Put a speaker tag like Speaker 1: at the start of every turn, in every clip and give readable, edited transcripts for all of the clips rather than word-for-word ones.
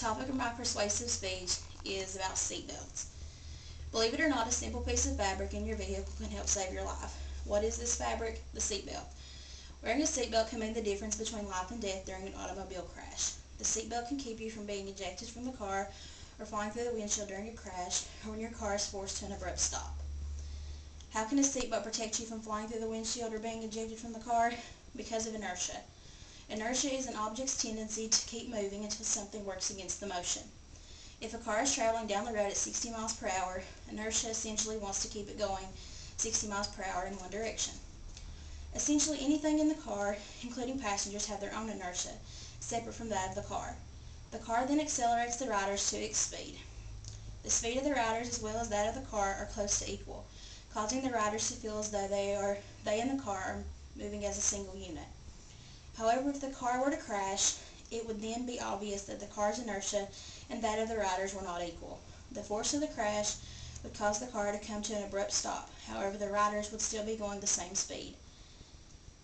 Speaker 1: topic of my persuasive speech is about seatbelts. Believe it or not, a simple piece of fabric in your vehicle can help save your life. What is this fabric? The seatbelt. Wearing a seatbelt can mean the difference between life and death during an automobile crash. The seatbelt can keep you from being ejected from the car or flying through the windshield during a crash or when your car is forced to an abrupt stop. How can a seatbelt protect you from flying through the windshield or being ejected from the car? Because of inertia. Inertia is an object's tendency to keep moving until something works against the motion. If a car is traveling down the road at 60 miles per hour, inertia essentially wants to keep it going 60 miles per hour in one direction. Essentially anything in the car, including passengers, have their own inertia, separate from that of the car. The car then accelerates the riders to its speed. The speed of the riders as well as that of the car are close to equal, causing the riders to feel as though they and the car are moving as a single unit. However, if the car were to crash, it would then be obvious that the car's inertia and that of the riders were not equal. The force of the crash would cause the car to come to an abrupt stop. However, the riders would still be going the same speed.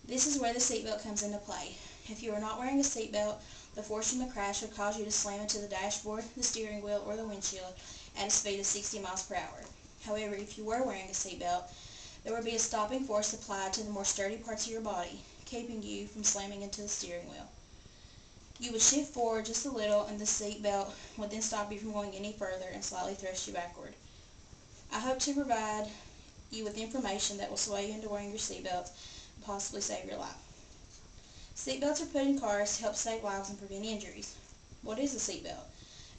Speaker 1: This is where the seatbelt comes into play. If you are not wearing a seatbelt, the force from the crash would cause you to slam into the dashboard, the steering wheel, or the windshield at a speed of 60 miles per hour. However, if you were wearing a seatbelt, there would be a stopping force applied to the more sturdy parts of your body, keeping you from slamming into the steering wheel. You would shift forward just a little and the seatbelt would then stop you from going any further and slightly thrust you backward. I hope to provide you with information that will sway you into wearing your seatbelt and possibly save your life. Seatbelts are put in cars to help save lives and prevent injuries. What is a seatbelt?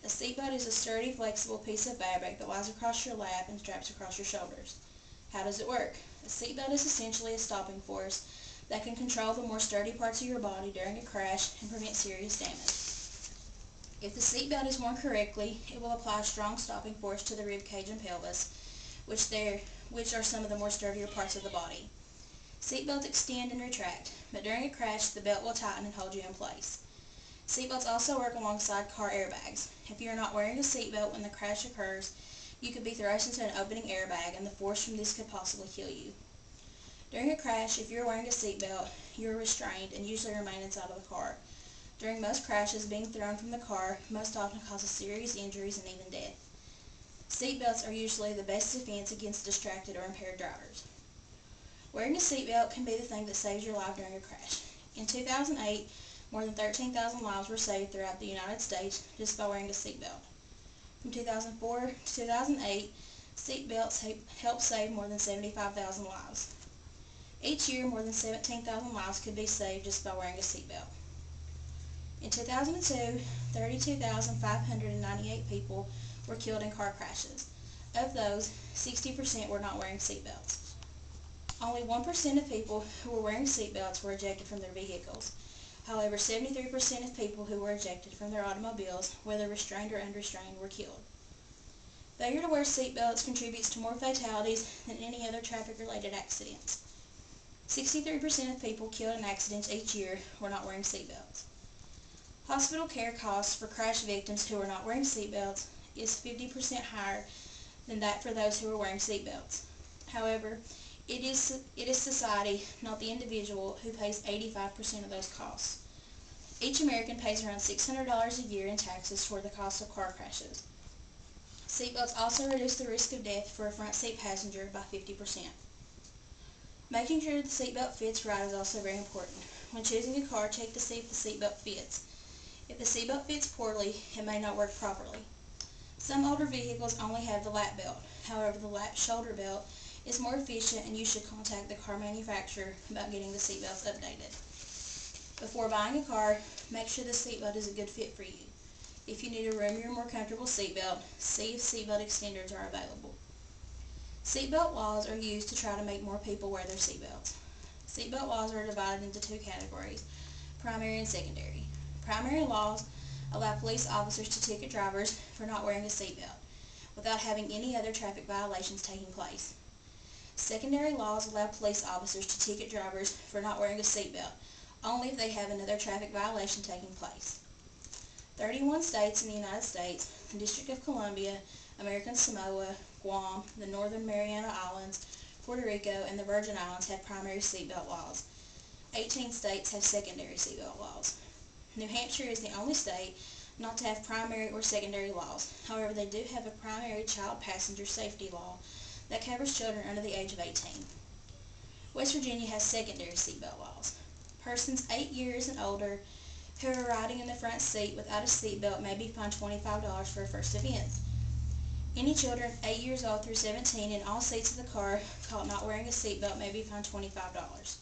Speaker 1: A seatbelt is a sturdy, flexible piece of fabric that lies across your lap and straps across your shoulders. How does it work? A seatbelt is essentially a stopping force that can control the more sturdy parts of your body during a crash and prevent serious damage. If the seatbelt is worn correctly, it will apply a strong stopping force to the rib cage and pelvis, which are some of the more sturdier parts of the body. Seatbelts extend and retract, but during a crash, the belt will tighten and hold you in place. Seatbelts also work alongside car airbags. If you are not wearing a seatbelt when the crash occurs, you could be thrust into an opening airbag, and the force from this could possibly kill you. During a crash, if you are wearing a seatbelt, you are restrained and usually remain inside of the car. During most crashes, being thrown from the car most often causes serious injuries and even death. Seatbelts are usually the best defense against distracted or impaired drivers. Wearing a seatbelt can be the thing that saves your life during a crash. In 2008, more than 13,000 lives were saved throughout the United States just by wearing a seatbelt. From 2004 to 2008, seatbelts helped save more than 75,000 lives. Each year, more than 17,000 lives could be saved just by wearing a seatbelt. In 2002, 32,598 people were killed in car crashes. Of those, 60% were not wearing seatbelts. Only 1% of people who were wearing seatbelts were ejected from their vehicles. However, 73% of people who were ejected from their automobiles, whether restrained or unrestrained, were killed. Failure to wear seatbelts contributes to more fatalities than any other traffic-related accidents. 63% of people killed in accidents each year were not wearing seatbelts. Hospital care costs for crash victims who are not wearing seatbelts is 50% higher than that for those who are wearing seatbelts. However, it is society, not the individual, who pays 85% of those costs. Each American pays around $600 a year in taxes toward the cost of car crashes. Seatbelts also reduce the risk of death for a front seat passenger by 50%. Making sure the seatbelt fits right is also very important. When choosing a car, check to see if the seatbelt fits. If the seatbelt fits poorly, it may not work properly. Some older vehicles only have the lap belt. However, the lap shoulder belt is more efficient, and you should contact the car manufacturer about getting the seatbelts updated. Before buying a car, make sure the seatbelt is a good fit for you. If you need a roomier, more comfortable seatbelt, see if seatbelt extenders are available. Seatbelt laws are used to try to make more people wear their seatbelts. Seatbelt laws are divided into two categories, primary and secondary. Primary laws allow police officers to ticket drivers for not wearing a seatbelt, without having any other traffic violations taking place. Secondary laws allow police officers to ticket drivers for not wearing a seatbelt, only if they have another traffic violation taking place. 31 states in the United States, the District of Columbia, American Samoa, Guam, the Northern Mariana Islands, Puerto Rico, and the Virgin Islands have primary seatbelt laws. 18 states have secondary seatbelt laws. New Hampshire is the only state not to have primary or secondary laws. However, they do have a primary child passenger safety law that covers children under the age of 18. West Virginia has secondary seatbelt laws. Persons 8 years and older who are riding in the front seat without a seatbelt may be fined $25 for a first offense. Any children 8 years old through 17 in all seats of the car caught not wearing a seatbelt may be fined $25.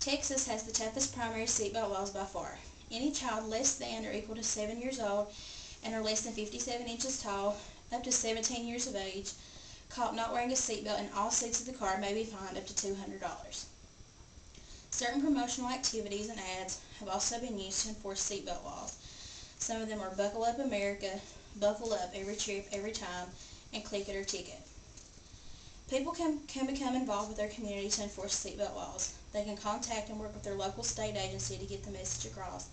Speaker 1: Texas has the toughest primary seatbelt laws by far. Any child less than or equal to 7 years old and are less than 57 inches tall, up to 17 years of age, caught not wearing a seatbelt in all seats of the car may be fined up to $200. Certain promotional activities and ads have also been used to enforce seatbelt laws. Some of them are Buckle Up America, Buckle Up Every Trip, Every Time, and Click It or Ticket. People can become involved with their community to enforce seatbelt laws. They can contact and work with their local state agency to get the message across.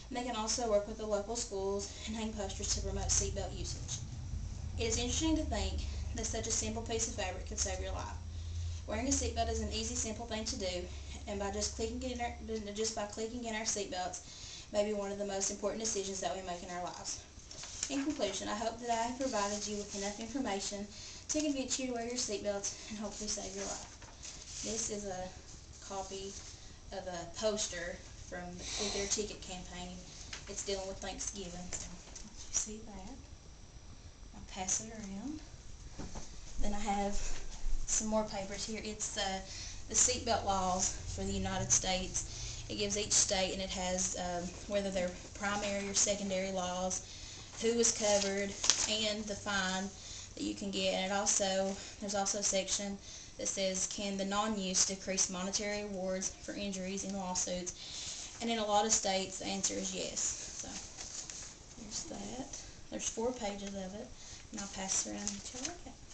Speaker 1: And they can also work with the local schools and hang posters to promote seatbelt usage. It is interesting to think that such a simple piece of fabric could save your life. Wearing a seatbelt is an easy, simple thing to do, and by just clicking in our seatbelts may be one of the most important decisions that we make in our lives. In conclusion, I hope that I have provided you with enough information to convince you to wear your seatbelts and hopefully save your life. This is a copy of a poster from the Click It or Ticket campaign. It's dealing with Thanksgiving, so you see that. I'll pass it around. Then I have some more papers here. It's the seatbelt laws for the United States. It gives each state, and it has whether they're primary or secondary laws, who is covered, and the fine that you can get. And there's also a section that says, can the non-use decrease monetary awards for injuries in lawsuits? And in a lot of states, the answer is yes. So there's that. There's 4 pages of it, and I'll pass it around and let you look at it.